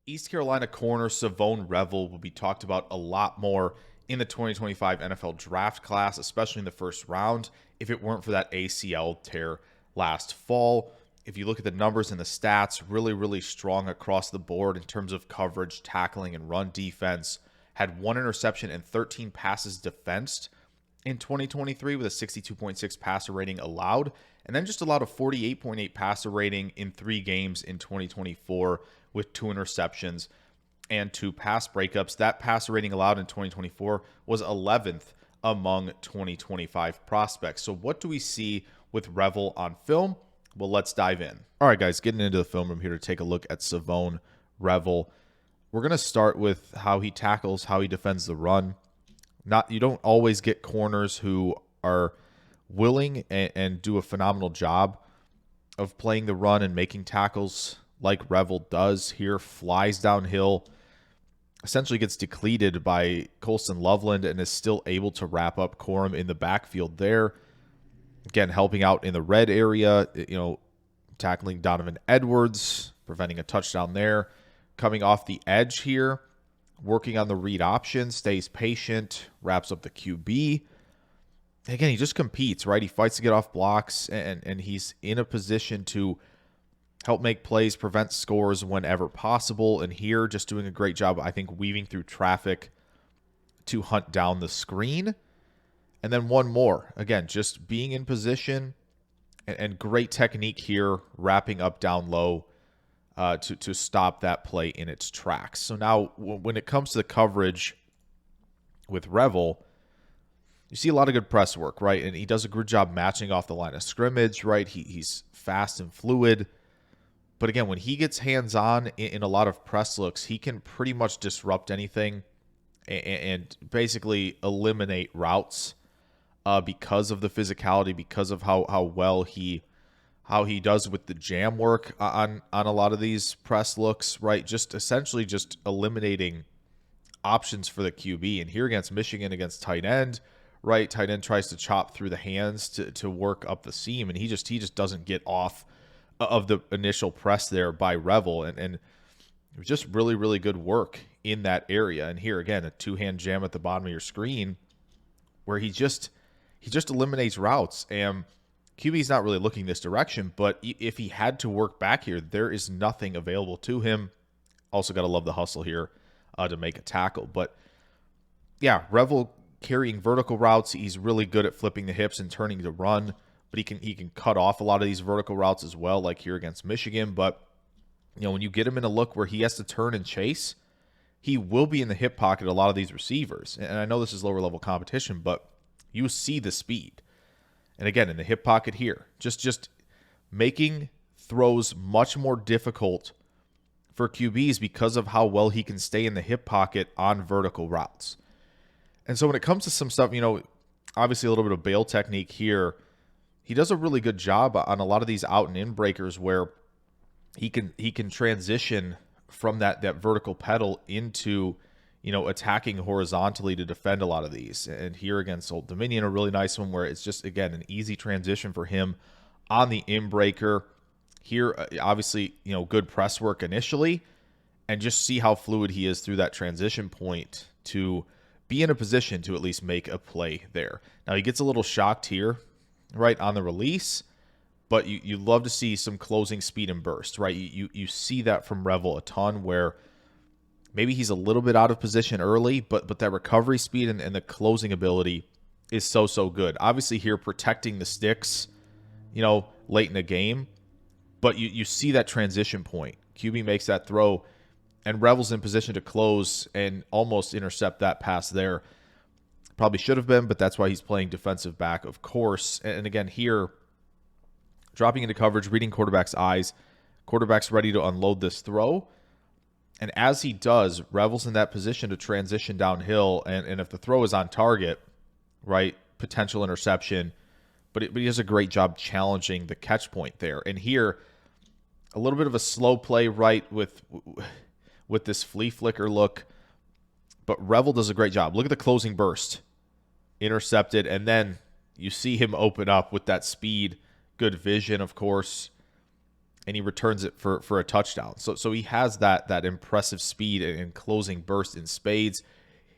East Carolina corner Shavon Revel will be talked about a lot more in the 2025 NFL draft class, especially in the first round, if it weren't for that ACL tear last fall. If you look at the numbers and the stats, really, really strong across the board in terms of coverage, tackling, and run defense. Had 1 interception and 13 passes defensed in 2023 with a 62.6 passer rating allowed, and then just allowed a 48.8 passer rating in 3 games in 2024 with 2 interceptions and 2 pass breakups. That passer rating allowed in 2024 was 11th among 2025 prospects. So what do we see with Revel on film? Well, let's dive in. All right, guys, getting into the film room here to take a look at Shavon Revel. We're going to start with how he tackles, how he defends the run. You don't always get corners who are willing and do a phenomenal job of playing the run and making tackles like Revel does here. Flies downhill, essentially gets depleted by Colston Loveland and is still able to wrap up Corum in the backfield there. Again, helping out in the red area, tackling Donovan Edwards, preventing a touchdown there. Coming off the edge here, working on the read option, stays patient, wraps up the QB. Again, he just competes, right? He fights to get off blocks, and he's in a position to help make plays, prevent scores whenever possible. And here, just doing a great job, I think, weaving through traffic to hunt down the screen. And then one more. Again, just being in position and great technique here, wrapping up down low to stop that play in its tracks. So now when it comes to the coverage with Revel, you see a lot of good press work, right? And he does a good job matching off the line of scrimmage, right? He's fast and fluid. But again, when he gets hands-on in a lot of press looks, he can pretty much disrupt anything and basically eliminate routes because of the physicality, because of how well he does with the jam work on a lot of these press looks, right? Just essentially just eliminating options for the QB. And here against Michigan, against tight end, right? Tight end tries to chop through the hands to work up the seam, and he just doesn't get off of the initial press there by Revel. And it was just really, really good work in that area. And here again, a 2-hand jam at the bottom of your screen where he just eliminates routes. And QB's not really looking this direction, but if he had to work back here, there is nothing available to him. Also got to love the hustle here to make a tackle. But yeah, Revel carrying vertical routes. He's really good at flipping the hips and turning to run, but he can cut off a lot of these vertical routes as well, like here against Michigan. But when you get him in a look where he has to turn and chase, he will be in the hip pocket a lot of these receivers. And I know this is lower level competition, but you see the speed. And again, in the hip pocket here, just making throws much more difficult for QBs because of how well he can stay in the hip pocket on vertical routes. And so when it comes to some stuff, obviously a little bit of bail technique here, he does a really good job on a lot of these out and in breakers where he can transition from that vertical pedal into attacking horizontally to defend a lot of these. And here against Old Dominion, a really nice one where it's just, again, an easy transition for him on the in-breaker. Here, obviously, good press work initially, and just see how fluid he is through that transition point to be in a position to at least make a play there. Now, he gets a little shocked here, right, on the release, but you love to see some closing speed and burst, right? You see that from Revel a ton where maybe he's a little bit out of position early, but that recovery speed and the closing ability is so good. Obviously here protecting the sticks, late in the game, but you see that transition point. QB makes that throw, and Revel's in position to close and almost intercept that pass there. Probably should have been, but that's why he's playing defensive back, of course. And again, here, dropping into coverage, reading quarterback's eyes. Quarterback's ready to unload this throw. And as he does, Revel's in that position to transition downhill. And if the throw is on target, right, potential interception. But he does a great job challenging the catch point there. And here, a little bit of a slow play, right, with this flea flicker look. But Revel does a great job. Look at the closing burst. Intercepted, and then you see him open up with that speed, good vision, of course. and he returns it for a touchdown. So he has that impressive speed and closing burst in spades.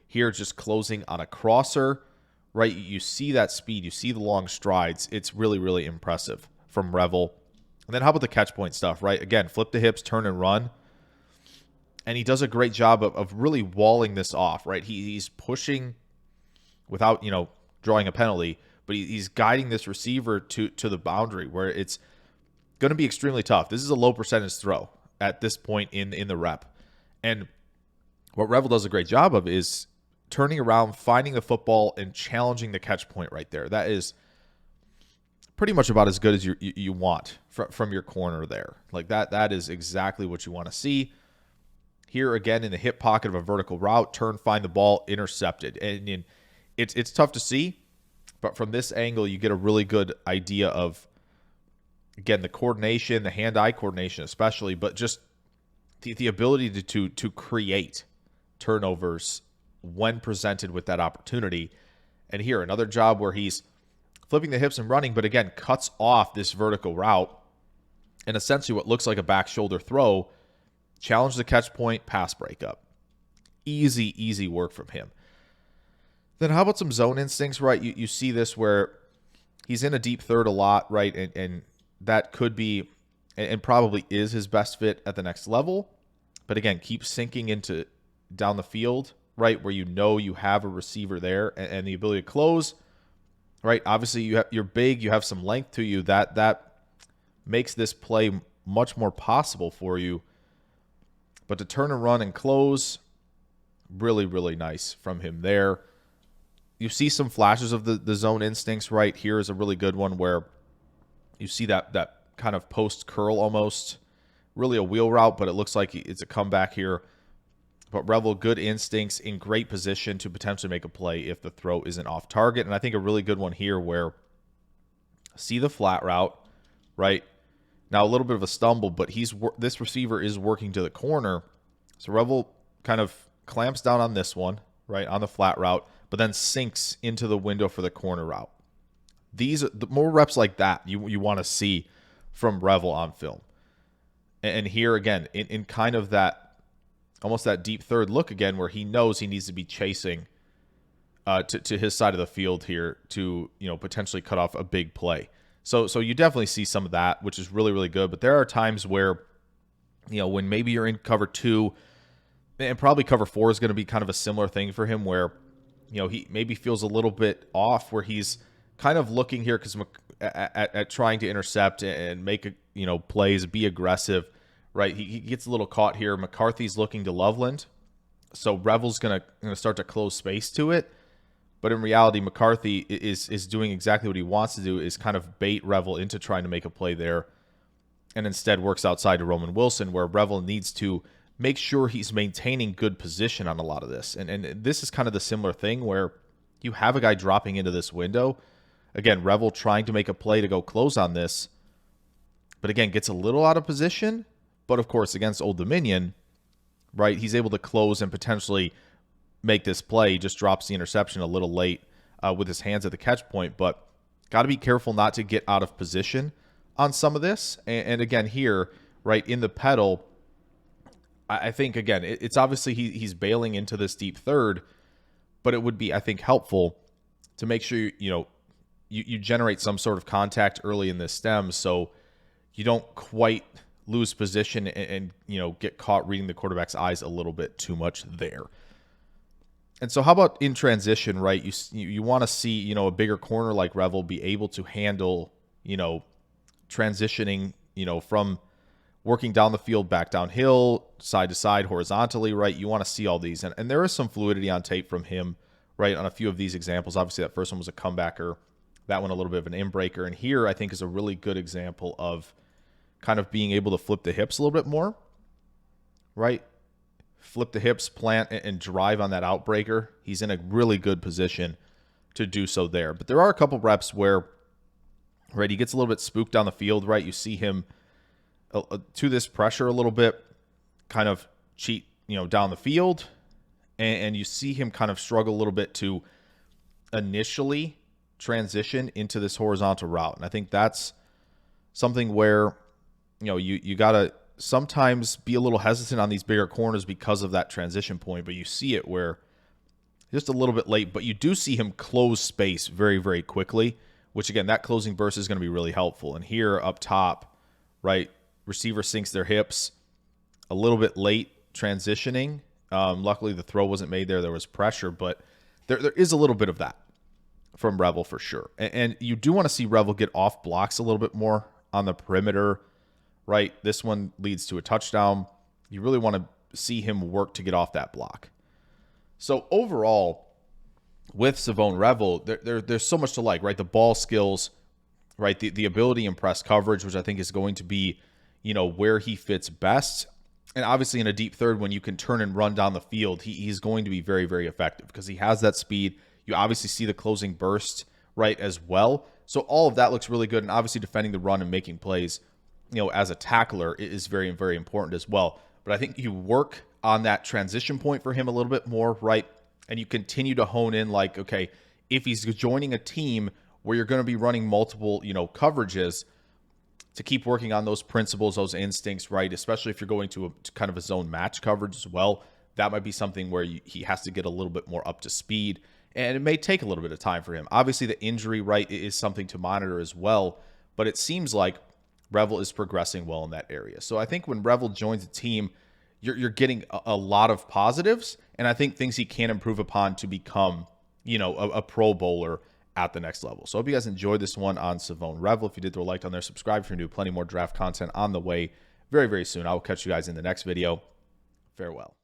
Here, just closing on a crosser, right? You see that speed, you see the long strides. It's really, really impressive from Revel. And then how about the catch point stuff, right? Again, flip the hips, turn and run. And he does a great job of really walling this off, right? He's pushing without, drawing a penalty, but he's guiding this receiver to the boundary where it's going to be extremely tough. This is a low percentage throw at this point in the rep. And what Revel does a great job of is turning around, finding the football, and challenging the catch point right there. That is pretty much about as good as you want from your corner there. Like that is exactly what you want to see. Here again in the hip pocket of a vertical route, turn, find the ball, intercepted. And it's tough to see, but from this angle, you get a really good idea of, again, the coordination, the hand-eye coordination especially, but just the ability to create turnovers when presented with that opportunity. And here, another job where he's flipping the hips and running, but again, cuts off this vertical route and essentially what looks like a back shoulder throw, challenge the catch point, pass breakup. Easy work from him. Then how about some zone instincts, right? You see this where he's in a deep third a lot, right? And that could be and probably is his best fit at the next level. But again, keep sinking into down the field, right, where you have a receiver there and the ability to close, right? Obviously, you're big, you have some length to you. That makes this play much more possible for you. But to turn and run and close, really, really nice from him there. You see some flashes of the zone instincts, right? Here is a really good one where you see that kind of post curl almost. Really a wheel route, but it looks like it's a comeback here. But Revel, good instincts, in great position to potentially make a play if the throw isn't off target. And I think a really good one here where see the flat route, right? Now a little bit of a stumble, but this receiver is working to the corner. So Revel kind of clamps down on this one, right, on the flat route, but then sinks into the window for the corner route. The more reps like that you want to see from Revel on film. And here again, in kind of that, almost that deep third look again, where he knows he needs to be chasing to his side of the field here to, potentially cut off a big play. So you definitely see some of that, which is really, really good. But there are times where, when maybe you're in cover 2, and probably cover 4 is going to be kind of a similar thing for him where, he maybe feels a little bit off where he's kind of looking here because at trying to intercept and make plays, be aggressive, right? He gets a little caught here. McCarthy's looking to Loveland, so Revel's going to start to close space to it. But in reality, McCarthy is doing exactly what he wants to do, is kind of bait Revel into trying to make a play there, and instead works outside to Roman Wilson, where Revel needs to make sure he's maintaining good position on a lot of this. And this is kind of the similar thing where you have a guy dropping into this window. Again, Revel trying to make a play to go close on this, but again, gets a little out of position. But of course, against Old Dominion, right, he's able to close and potentially make this play. He just drops the interception a little late with his hands at the catch point. But got to be careful not to get out of position on some of this. And again, here, right, in the pedal, I think, again, it's obviously he's bailing into this deep third, but it would be, I think, helpful to make sure, you generate some sort of contact early in this stem so you don't quite lose position and get caught reading the quarterback's eyes a little bit too much there. And so how about in transition, right? You want to see, a bigger corner like Revel be able to handle, transitioning, from working down the field, back downhill, side to side, horizontally, right? You want to see all these. And there is some fluidity on tape from him, right, on a few of these examples. Obviously, that first one was a comebacker. That one a little bit of an in-breaker. And here, I think, is a really good example of kind of being able to flip the hips a little bit more, right? Flip the hips, plant, and drive on that outbreaker. He's in a really good position to do so there. But there are a couple reps where, right, he gets a little bit spooked down the field, right? You see him to this pressure a little bit, kind of cheat, down the field. And you see him kind of struggle a little bit to initially transition into this horizontal route. And I think that's something where, you got to sometimes be a little hesitant on these bigger corners because of that transition point, but you see it where just a little bit late, but you do see him close space very, very quickly, which again, that closing burst is going to be really helpful. And here up top, right, receiver sinks their hips, a little bit late transitioning. Luckily, the throw wasn't made there. There was pressure, but there is a little bit of that from Revel for sure. And you do want to see Revel get off blocks a little bit more on the perimeter, right? This one leads to a touchdown. You really want to see him work to get off that block. So overall, with Shavon Revel, there's so much to like, right? The ball skills, right? The ability in press coverage, which I think is going to be, where he fits best. And obviously in a deep third, when you can turn and run down the field, he's going to be very, very effective because he has that speed. You obviously see the closing burst, right, as well. So all of that looks really good. And obviously defending the run and making plays, as a tackler is very, very important as well. But I think you work on that transition point for him a little bit more, right? And you continue to hone in like, okay, if he's joining a team where you're going to be running multiple, coverages, to keep working on those principles, those instincts, right? Especially if you're going to kind of a zone match coverage as well. That might be something where he has to get a little bit more up to speed. And it may take a little bit of time for him. Obviously, the injury, right, is something to monitor as well. But it seems like Revel is progressing well in that area. So I think when Revel joins a team, you're getting a lot of positives. And I think things he can improve upon to become, a Pro Bowler at the next level. So I hope you guys enjoyed this one on Shavon Revel. If you did, throw a like down there, subscribe if you're new. Plenty more draft content on the way very, very soon. I will catch you guys in the next video. Farewell.